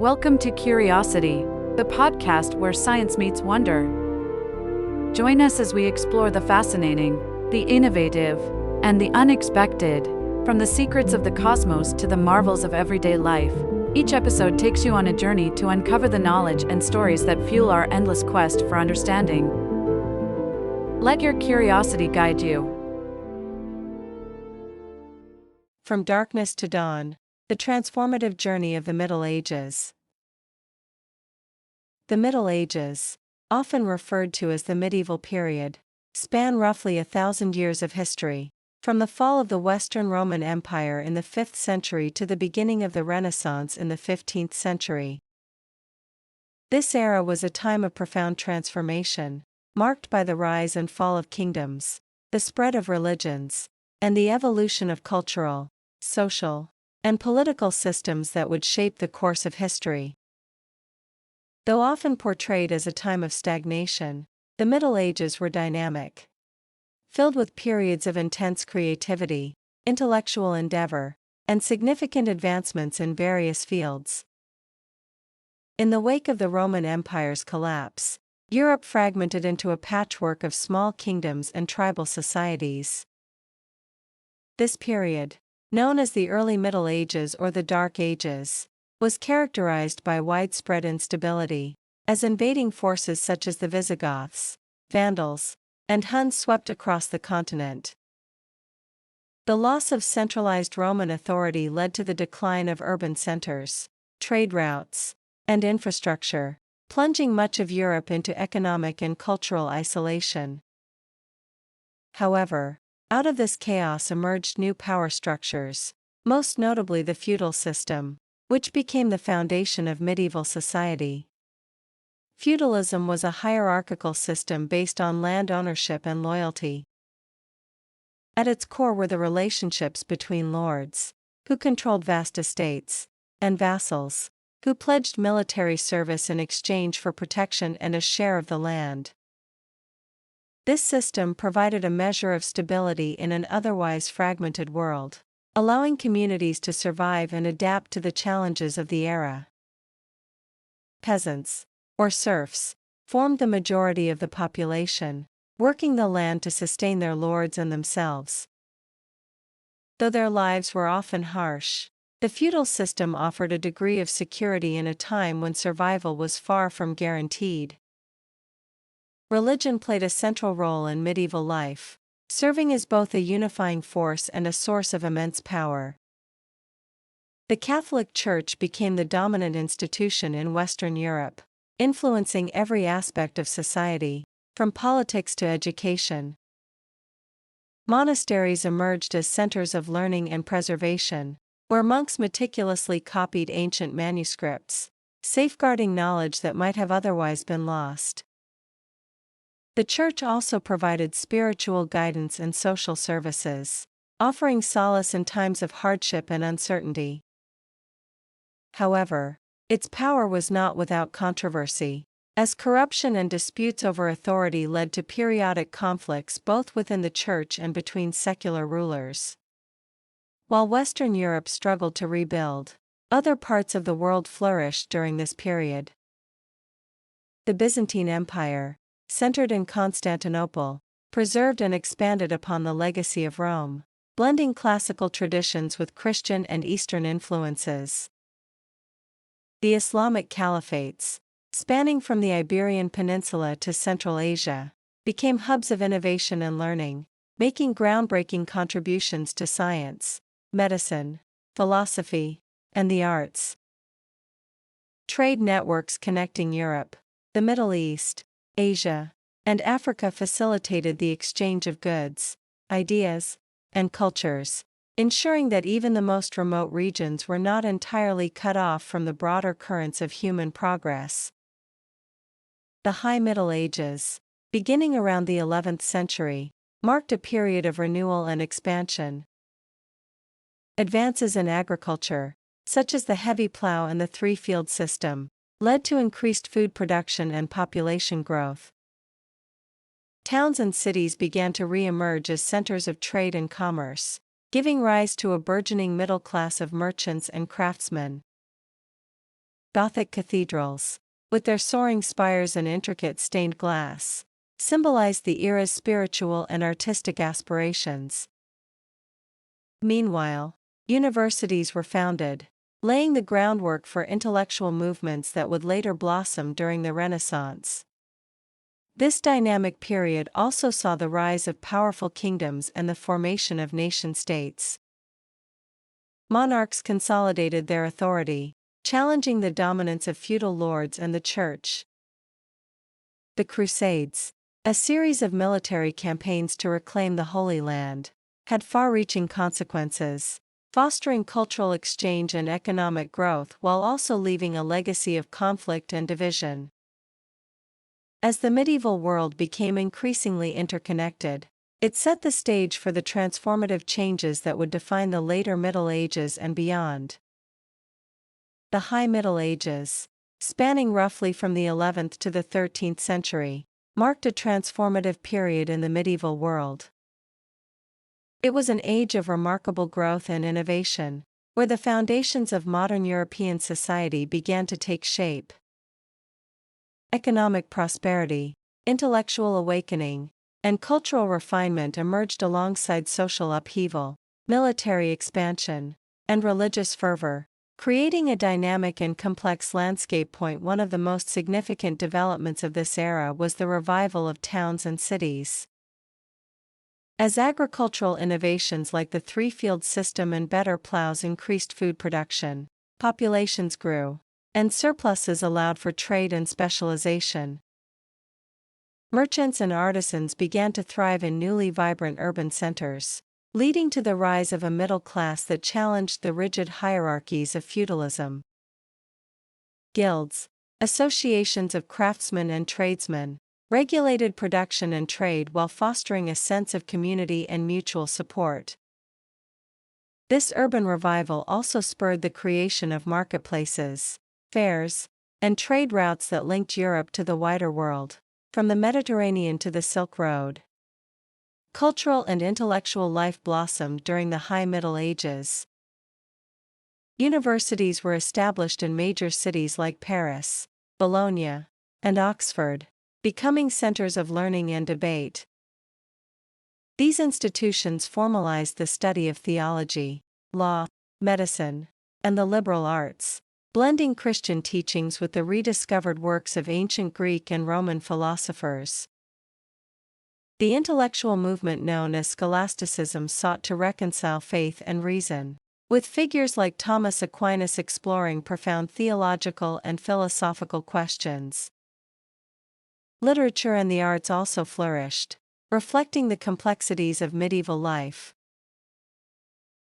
Welcome to Curiosity, the podcast where science meets wonder. Join us as we explore the fascinating, the innovative, and the unexpected, from the secrets of the cosmos to the marvels of everyday life. Each episode takes you on a journey to uncover the knowledge and stories that fuel our endless quest for understanding. Let your curiosity guide you. From darkness to dawn, the transformative journey of the Middle Ages. The Middle Ages, often referred to as the medieval period, span roughly 1,000 years of history, from the fall of the Western Roman Empire in the 5th century to the beginning of the Renaissance in the 15th century. This era was a time of profound transformation, marked by the rise and fall of kingdoms, the spread of religions, and the evolution of cultural, social, and political systems that would shape the course of history. Though often portrayed as a time of stagnation, the Middle Ages were dynamic, filled with periods of intense creativity, intellectual endeavor, and significant advancements in various fields. In the wake of the Roman Empire's collapse, Europe fragmented into a patchwork of small kingdoms and tribal societies. This period, known as the Early Middle Ages or the Dark Ages, was characterized by widespread instability, as invading forces such as the Visigoths, Vandals, and Huns swept across the continent. The loss of centralized Roman authority led to the decline of urban centers, trade routes, and infrastructure, plunging much of Europe into economic and cultural isolation. However, out of this chaos emerged new power structures, most notably the feudal system, which became the foundation of medieval society. Feudalism was a hierarchical system based on land ownership and loyalty. At its core were the relationships between lords, who controlled vast estates, and vassals, who pledged military service in exchange for protection and a share of the land. This system provided a measure of stability in an otherwise fragmented world, allowing communities to survive and adapt to the challenges of the era. Peasants, or serfs, formed the majority of the population, working the land to sustain their lords and themselves. Though their lives were often harsh, the feudal system offered a degree of security in a time when survival was far from guaranteed. Religion played a central role in medieval life, serving as both a unifying force and a source of immense power. The Catholic Church became the dominant institution in Western Europe, influencing every aspect of society, from politics to education. Monasteries emerged as centers of learning and preservation, where monks meticulously copied ancient manuscripts, safeguarding knowledge that might have otherwise been lost. The Church also provided spiritual guidance and social services, offering solace in times of hardship and uncertainty. However, its power was not without controversy, as corruption and disputes over authority led to periodic conflicts both within the Church and between secular rulers. While Western Europe struggled to rebuild, other parts of the world flourished during this period. The Byzantine Empire, centered in Constantinople, preserved and expanded upon the legacy of Rome, blending classical traditions with Christian and Eastern influences. The Islamic caliphates, spanning from the Iberian Peninsula to Central Asia, became hubs of innovation and learning, making groundbreaking contributions to science, medicine, philosophy, and the arts. Trade networks connecting Europe, the Middle East, Asia, and Africa facilitated the exchange of goods, ideas, and cultures, ensuring that even the most remote regions were not entirely cut off from the broader currents of human progress. The High Middle Ages, beginning around the 11th century, marked a period of renewal and expansion. Advances in agriculture, such as the heavy plow and the three-field system, led to increased food production and population growth. Towns and cities began to re-emerge as centers of trade and commerce, giving rise to a burgeoning middle class of merchants and craftsmen. Gothic cathedrals, with their soaring spires and intricate stained glass, symbolized the era's spiritual and artistic aspirations. Meanwhile, universities were founded, laying the groundwork for intellectual movements that would later blossom during the Renaissance. This dynamic period also saw the rise of powerful kingdoms and the formation of nation-states. Monarchs consolidated their authority, challenging the dominance of feudal lords and the church. The Crusades, a series of military campaigns to reclaim the Holy Land, had far-reaching consequences, fostering cultural exchange and economic growth while also leaving a legacy of conflict and division. As the medieval world became increasingly interconnected, it set the stage for the transformative changes that would define the later Middle Ages and beyond. The High Middle Ages, spanning roughly from the 11th to the 13th century, marked a transformative period in the medieval world. It was an age of remarkable growth and innovation, where the foundations of modern European society began to take shape. Economic prosperity, intellectual awakening, and cultural refinement emerged alongside social upheaval, military expansion, and religious fervor, creating a dynamic and complex landscape. One of the most significant developments of this era was the revival of towns and cities. As agricultural innovations like the three-field system and better plows increased food production, populations grew, and surpluses allowed for trade and specialization. Merchants and artisans began to thrive in newly vibrant urban centers, leading to the rise of a middle class that challenged the rigid hierarchies of feudalism. Guilds, associations of craftsmen and tradesmen, regulated production and trade while fostering a sense of community and mutual support. This urban revival also spurred the creation of marketplaces, fairs, and trade routes that linked Europe to the wider world, from the Mediterranean to the Silk Road. Cultural and intellectual life blossomed during the High Middle Ages. Universities were established in major cities like Paris, Bologna, and Oxford, becoming centers of learning and debate. These institutions formalized the study of theology, law, medicine, and the liberal arts, blending Christian teachings with the rediscovered works of ancient Greek and Roman philosophers. The intellectual movement known as scholasticism sought to reconcile faith and reason, with figures like Thomas Aquinas exploring profound theological and philosophical questions. Literature and the arts also flourished, reflecting the complexities of medieval life.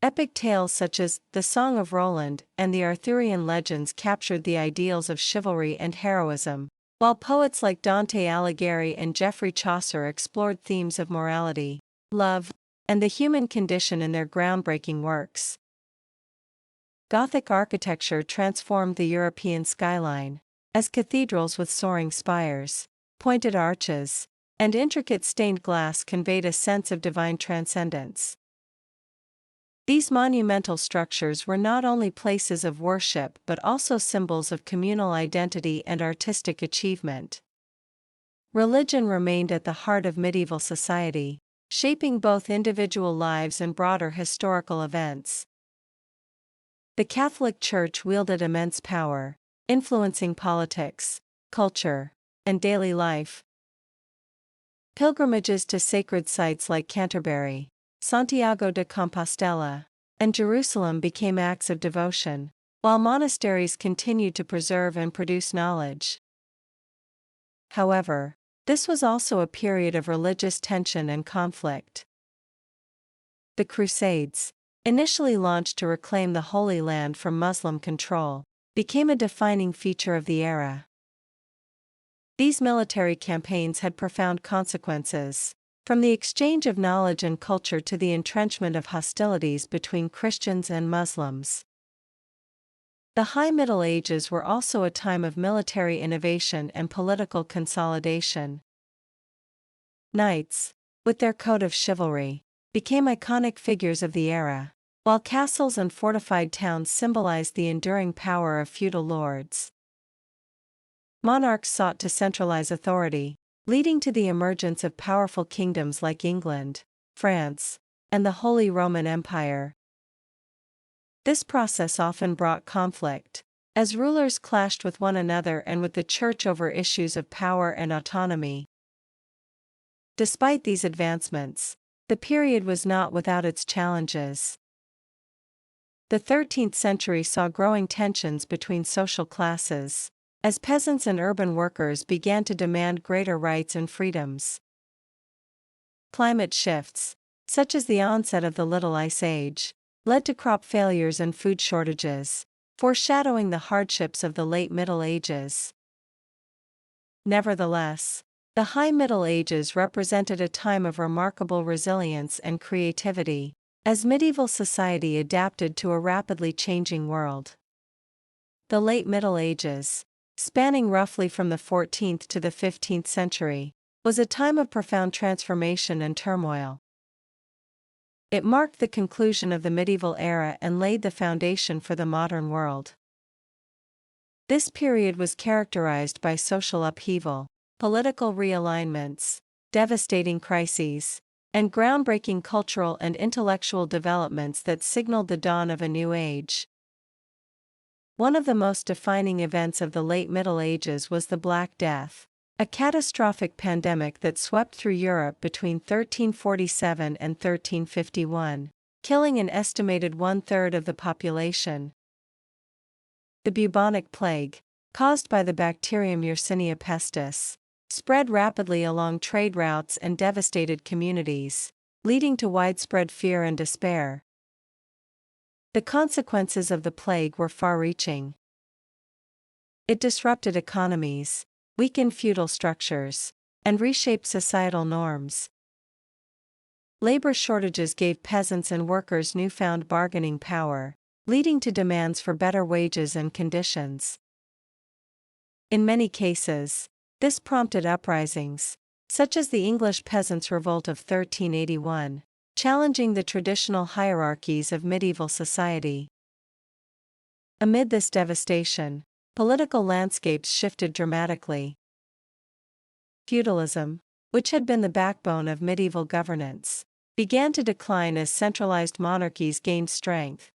Epic tales such as The Song of Roland and the Arthurian legends captured the ideals of chivalry and heroism, while poets like Dante Alighieri and Geoffrey Chaucer explored themes of morality, love, and the human condition in their groundbreaking works. Gothic architecture transformed the European skyline, as cathedrals with soaring spires, pointed arches, and intricate stained glass conveyed a sense of divine transcendence. These monumental structures were not only places of worship but also symbols of communal identity and artistic achievement. Religion remained at the heart of medieval society, shaping both individual lives and broader historical events. The Catholic Church wielded immense power, influencing politics, culture, and daily life. Pilgrimages to sacred sites like Canterbury, Santiago de Compostela, and Jerusalem became acts of devotion, while monasteries continued to preserve and produce knowledge. However, this was also a period of religious tension and conflict. The Crusades, initially launched to reclaim the Holy Land from Muslim control, became a defining feature of the era. These military campaigns had profound consequences, from the exchange of knowledge and culture to the entrenchment of hostilities between Christians and Muslims. The High Middle Ages were also a time of military innovation and political consolidation. Knights, with their code of chivalry, became iconic figures of the era, while castles and fortified towns symbolized the enduring power of feudal lords. Monarchs sought to centralize authority, leading to the emergence of powerful kingdoms like England, France, and the Holy Roman Empire. This process often brought conflict, as rulers clashed with one another and with the Church over issues of power and autonomy. Despite these advancements, the period was not without its challenges. The 13th century saw growing tensions between social classes, as peasants and urban workers began to demand greater rights and freedoms. Climate shifts, such as the onset of the Little Ice Age, led to crop failures and food shortages, foreshadowing the hardships of the late Middle Ages. Nevertheless, the High Middle Ages represented a time of remarkable resilience and creativity, as medieval society adapted to a rapidly changing world. The late Middle Ages, spanning roughly from the 14th to the 15th century, was a time of profound transformation and turmoil. It marked the conclusion of the medieval era and laid the foundation for the modern world. This period was characterized by social upheaval, political realignments, devastating crises, and groundbreaking cultural and intellectual developments that signaled the dawn of a new age. One of the most defining events of the late Middle Ages was the Black Death, a catastrophic pandemic that swept through Europe between 1347 and 1351, killing an estimated one-third of the population. The bubonic plague, caused by the bacterium Yersinia pestis, spread rapidly along trade routes and devastated communities, leading to widespread fear and despair. The consequences of the plague were far-reaching. It disrupted economies, weakened feudal structures, and reshaped societal norms. Labor shortages gave peasants and workers newfound bargaining power, leading to demands for better wages and conditions. In many cases, this prompted uprisings, such as the English Peasants' Revolt of 1381, challenging the traditional hierarchies of medieval society. Amid this devastation, political landscapes shifted dramatically. Feudalism, which had been the backbone of medieval governance, began to decline as centralized monarchies gained strength.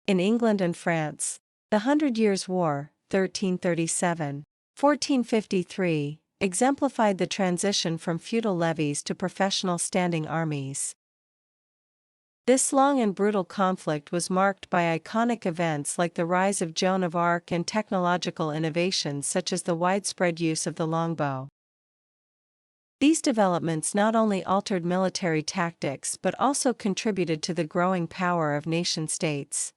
In England and France, the Hundred Years' War, 1337-1453, exemplified the transition from feudal levies to professional standing armies. This long and brutal conflict was marked by iconic events like the rise of Joan of Arc and technological innovations such as the widespread use of the longbow. These developments not only altered military tactics but also contributed to the growing power of nation-states.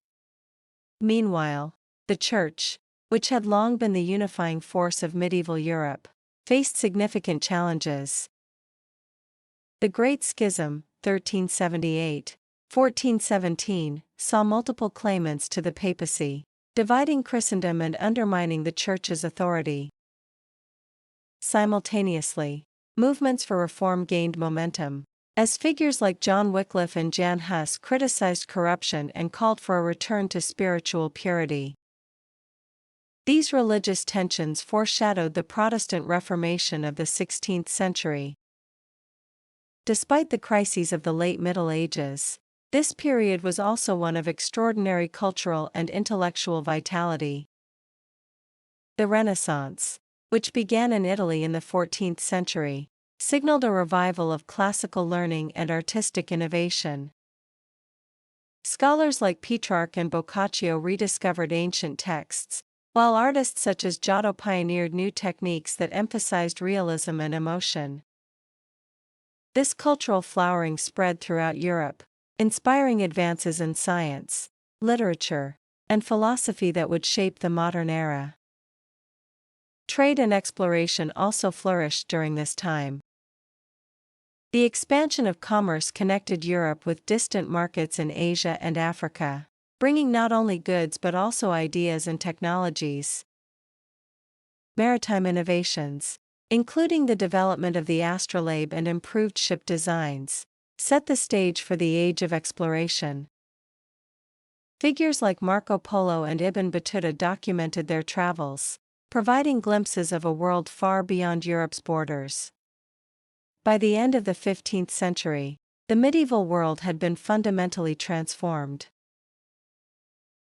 Meanwhile, the Church, which had long been the unifying force of medieval Europe, faced significant challenges. The Great Schism, 1378-1417, saw multiple claimants to the papacy, dividing Christendom and undermining the Church's authority. Simultaneously, movements for reform gained momentum, as figures like John Wycliffe and Jan Hus criticized corruption and called for a return to spiritual purity. These religious tensions foreshadowed the Protestant Reformation of the 16th century. Despite the crises of the late Middle Ages, this period was also one of extraordinary cultural and intellectual vitality. The Renaissance, which began in Italy in the 14th century, signaled a revival of classical learning and artistic innovation. Scholars like Petrarch and Boccaccio rediscovered ancient texts, while artists such as Giotto pioneered new techniques that emphasized realism and emotion. This cultural flowering spread throughout Europe, inspiring advances in science, literature, and philosophy that would shape the modern era. Trade and exploration also flourished during this time. The expansion of commerce connected Europe with distant markets in Asia and Africa, bringing not only goods but also ideas and technologies. Maritime innovations, including the development of the astrolabe and improved ship designs, set the stage for the age of exploration. Figures like Marco Polo and Ibn Battuta documented their travels, providing glimpses of a world far beyond Europe's borders. By the end of the 15th century, the medieval world had been fundamentally transformed.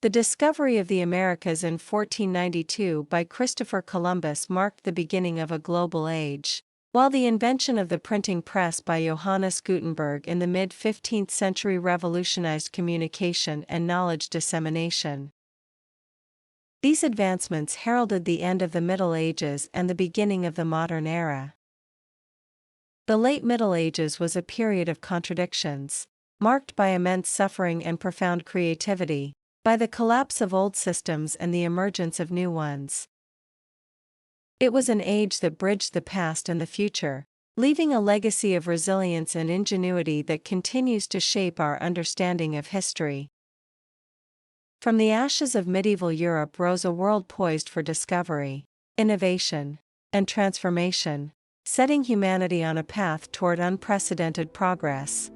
The discovery of the Americas in 1492 by Christopher Columbus marked the beginning of a global age, while the invention of the printing press by Johannes Gutenberg in the mid-15th century revolutionized communication and knowledge dissemination. These advancements heralded the end of the Middle Ages and the beginning of the modern era. The late Middle Ages was a period of contradictions, marked by immense suffering and profound creativity, by the collapse of old systems and the emergence of new ones. It was an age that bridged the past and the future, leaving a legacy of resilience and ingenuity that continues to shape our understanding of history. From the ashes of medieval Europe rose a world poised for discovery, innovation, and transformation, setting humanity on a path toward unprecedented progress.